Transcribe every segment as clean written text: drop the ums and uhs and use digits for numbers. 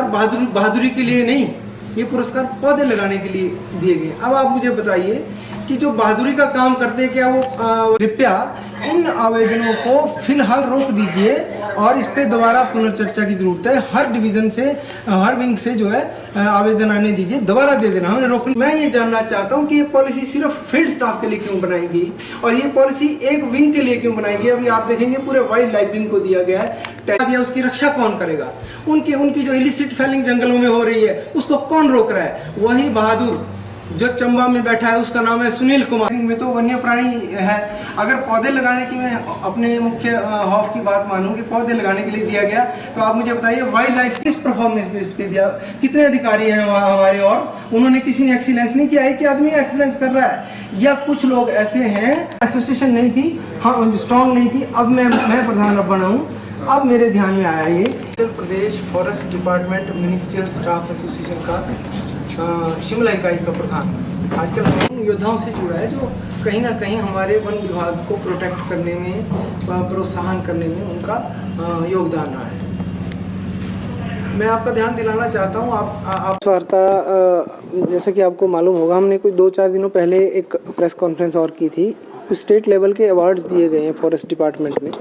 पुरस्कार बहादुरी के लिए नहीं, ये पुरस्कार पौधे लगाने के लिए दिए गए। अब आप मुझे बताइए कि जो बहादुरी का काम करते हैं, क्या वो कृपया इन आवेदनों को फिलहाल रोक दीजिए और इस पे दोबारा पुनर्चर्चा की जरूरत है। हर डिवीजन से, हर विंग से जो है आवेदन आने दीजिए, दोबारा दे देना, हमें रोक। मैं ये जानना चाहता हूँ कि ये पॉलिसी सिर्फ फील्ड स्टाफ के लिए क्यों बनाई गई और ये पॉलिसी एक विंग के लिए क्यों बनाई गई। अभी आप देखेंगे पूरे वाइल्ड लाइफ विंग को दिया गया है, दिया, उसकी रक्षा कौन करेगा? उनकी जो इलिसिट फेलिंग जंगलों में हो रही है उसको कौन रोक रहा है? वही बहादुर जो चंबा में बैठा है, उसका नाम है सुनील कुमार। में तो वन्य प्राणी है। अगर पौधे लगाने की मैं अपने मुख्य हॉफ की बात मानूं कि पौधे लगाने के लिए दिया गया, तो आप मुझे बताइए वाइल्ड लाइफ किस परफॉर्मेंस बेस पे दिया? कितने अधिकारी हैं वहाँ हमारे, और उन्होंने किसी ने एक्सीलेंस नहीं किया है कि आदमी एक्सीलेंस कर रहा है, या कुछ लोग ऐसे हैं, एसोसिएशन नहीं थी, हाँ स्ट्रांग नहीं थी। अब मैं प्रधान अब बना हूँ, अब मेरे ध्यान में आया ये Uttar Pradesh forest department ministerial staff association का शिमला इकाई का प्रधान आजकल उन योद्धाओं से जुड़ा है जो कहीं ना कहीं हमारे वन विभाग को प्रोटेक्ट करने में, प्रोत्साहन करने में उनका योगदान रहा है। मैं आपका ध्यान दिलाना चाहता हूँ, आप वार्ता जैसे कि आपको मालूम होगा, हमने कुछ 2-4 दिनों पहले एक प्रेस कॉन्फ्रेंस और की थी। कुछ स्टेट लेवल के अवार्ड्स दिए गए हैं फॉरेस्ट डिपार्टमेंट में,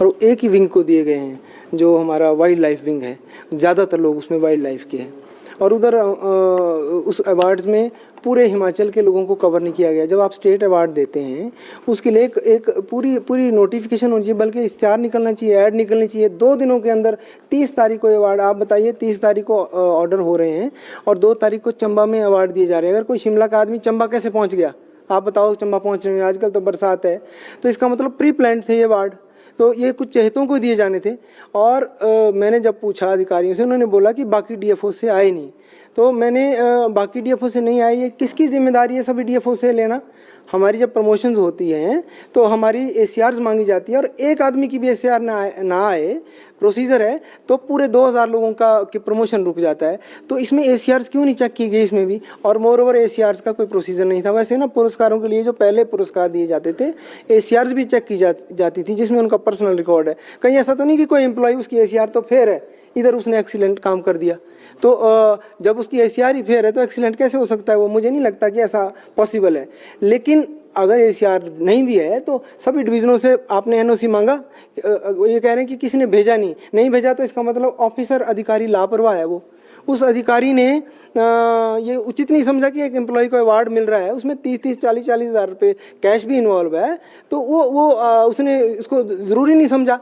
और एक ही विंग को दिए गए हैं जो हमारा वाइल्ड लाइफ विंग है। ज़्यादातर लोग उसमें वाइल्ड लाइफ के हैं, और उधर उस अवार्ड्स में पूरे हिमाचल के लोगों को कवर नहीं किया गया। जब आप स्टेट अवार्ड देते हैं उसके लिए एक पूरी नोटिफिकेशन होनी चाहिए, बल्कि इश्तिहार निकलना चाहिए, ऐड निकलनी चाहिए। 2 दिनों के अंदर 30 तारीख को अवार्ड, आप बताइए 30 तारीख को ऑर्डर हो रहे हैं और 2 तारीख को चंबा में अवार्ड दिए जा रहे हैं। अगर कोई शिमला का आदमी चंबा कैसे पहुँच गया, आप बताओ? चंबा पहुँचने में आजकल तो बरसात है, तो इसका मतलब प्री प्लान्ड थे ये अवार्ड। तो ये कुछ चहेतों को दिए जाने थे, और मैंने जब पूछा अधिकारियों से, उन्होंने बोला कि बाकी डीएफओ से आए नहीं। तो मैंने बाकी डीएफओ से नहीं आए, ये किसकी जिम्मेदारी है सभी डीएफओ से लेना? हमारी जब प्रमोशंस होती हैं तो हमारी एसीआर्स मांगी जाती है, और एक आदमी की भी एसीआर ना आए, प्रोसीजर है, तो पूरे 2000 लोगों का कि प्रमोशन रुक जाता है। तो इसमें एसीआर्स क्यों नहीं चेक की गई इसमें भी? और मोर ओवर एसीआर्स का कोई प्रोसीजर नहीं था। वैसे ना पुरस्कारों के लिए जो पहले पुरस्कार दिए जाते थे, एसीआर्स भी चेक की जाती थी, जिसमें उनका पर्सनल रिकॉर्ड है। कहीं ऐसा तो नहीं कि कोई एम्प्लॉय उसकी एसीआर तो फेयर है, इधर उसने एक्सीलेंट काम कर दिया, तो जब उसकी एसीआर ही फेयर है तो एक्सीलेंट कैसे हो सकता है? वो मुझे नहीं लगता कि ऐसा पॉसिबल है। लेकिन अगर एसीआर नहीं भी है तो सभी डिवीजनों से आपने एनओसी मांगा, ये कह रहे हैं कि किसी ने भेजा नहीं भेजा, तो इसका मतलब ऑफिसर अधिकारी लापरवाह है। वो उस अधिकारी ने ये उचित नहीं समझा कि एक एम्प्लॉय को अवार्ड मिल रहा है, उसमें 30-40 हज़ार रुपये कैश भी इन्वॉल्व है, तो वो उसने इसको ज़रूरी नहीं समझा।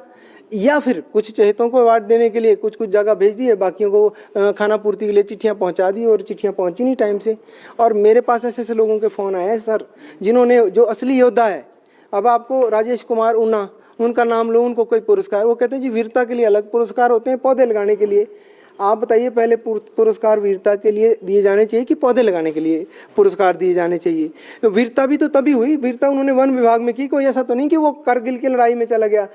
या फिर कुछ चहेतों को अवार्ड देने के लिए कुछ जगह भेज दिए, बाकियों को खाना पूर्ति के लिए चिट्ठियां पहुंचा दी, और चिट्ठियां पहुंची नहीं टाइम से। और मेरे पास ऐसे लोगों के फ़ोन आए हैं सर, जिन्होंने, जो असली योद्धा है, अब आपको राजेश कुमार ऊना, उनका नाम लो, उनको कोई पुरस्कार, वो कहते हैं जी वीरता के लिए अलग पुरस्कार होते हैं, पौधे लगाने के लिए। आप बताइए, पहले पुरस्कार वीरता के लिए दिए जाने चाहिए कि पौधे लगाने के लिए पुरस्कार दिए जाने चाहिए? तो वीरता भी तो तभी हुई, वीरता उन्होंने वन विभाग में की, कोई ऐसा तो नहीं कि वो करगिल की लड़ाई में चला गया।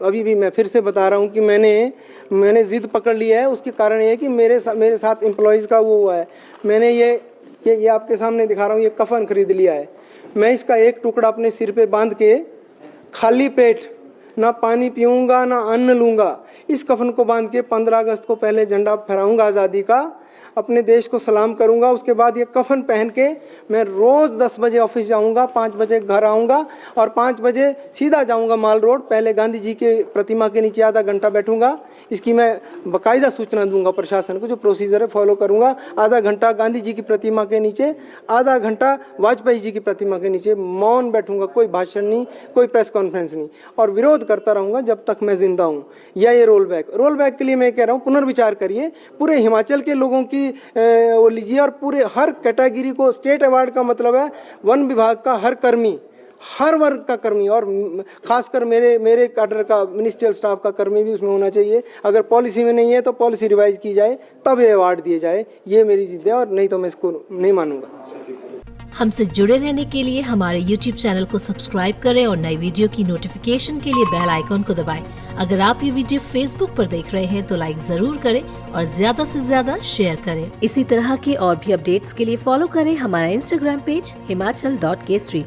अभी भी मैं फिर से बता रहा हूँ कि मैंने जिद पकड़ ली है। उसके कारण ये है कि मेरे साथ एम्प्लॉयज़ का वो हुआ है। मैंने ये आपके सामने दिखा रहा हूँ, ये कफन खरीद लिया है। मैं इसका एक टुकड़ा अपने सिर पे बांध के खाली पेट ना पानी पीऊंगा ना अन्न लूंगा, इस कफन को बांध के 15 अगस्त को पहले झंडा फहराऊंगा आज़ादी का, अपने देश को सलाम करूंगा। उसके बाद ये कफन पहन के मैं रोज़ 10 बजे ऑफिस जाऊंगा, 5 बजे घर आऊंगा, और 5 बजे सीधा जाऊंगा माल रोड। पहले गांधी जी के प्रतिमा के नीचे आधा घंटा बैठूंगा। इसकी मैं बाकायदा सूचना दूंगा प्रशासन को, जो प्रोसीजर है फॉलो करूंगा। आधा घंटा गांधी जी की प्रतिमा के नीचे, आधा घंटा वाजपेयी जी की प्रतिमा के नीचे मौन बैठूंगा, कोई भाषण नहीं, कोई प्रेस कॉन्फ्रेंस नहीं, और विरोध करता रहूंगा जब तक मैं जिंदा हूँ। या ये रोल बैक के लिए मैं कह रहा हूँ, पुनर्विचार करिए। पूरे हिमाचल के लोगों की वो लीजिए, और पूरे हर कैटेगरी को स्टेट अवार्ड का मतलब है वन विभाग का हर कर्मी, हर वर्ग का कर्मी, और खासकर मेरे कैडर का, मिनिस्ट्रियल स्टाफ का कर्मी भी उसमें होना चाहिए। अगर पॉलिसी में नहीं है तो पॉलिसी रिवाइज की जाए, तब ये अवार्ड दिए जाए। ये मेरी जिद है, और नहीं तो मैं इसको नहीं मानूंगा। हमसे जुड़े रहने के लिए हमारे YouTube चैनल को सब्सक्राइब करें और नई वीडियो की नोटिफिकेशन के लिए बेल आइकॉन को दबाएं। अगर आप ये वीडियो Facebook पर देख रहे हैं तो लाइक जरूर करें और ज्यादा से ज्यादा शेयर करें। इसी तरह के और भी अपडेट्स के लिए फॉलो करें हमारा Instagram पेज himachal.k3।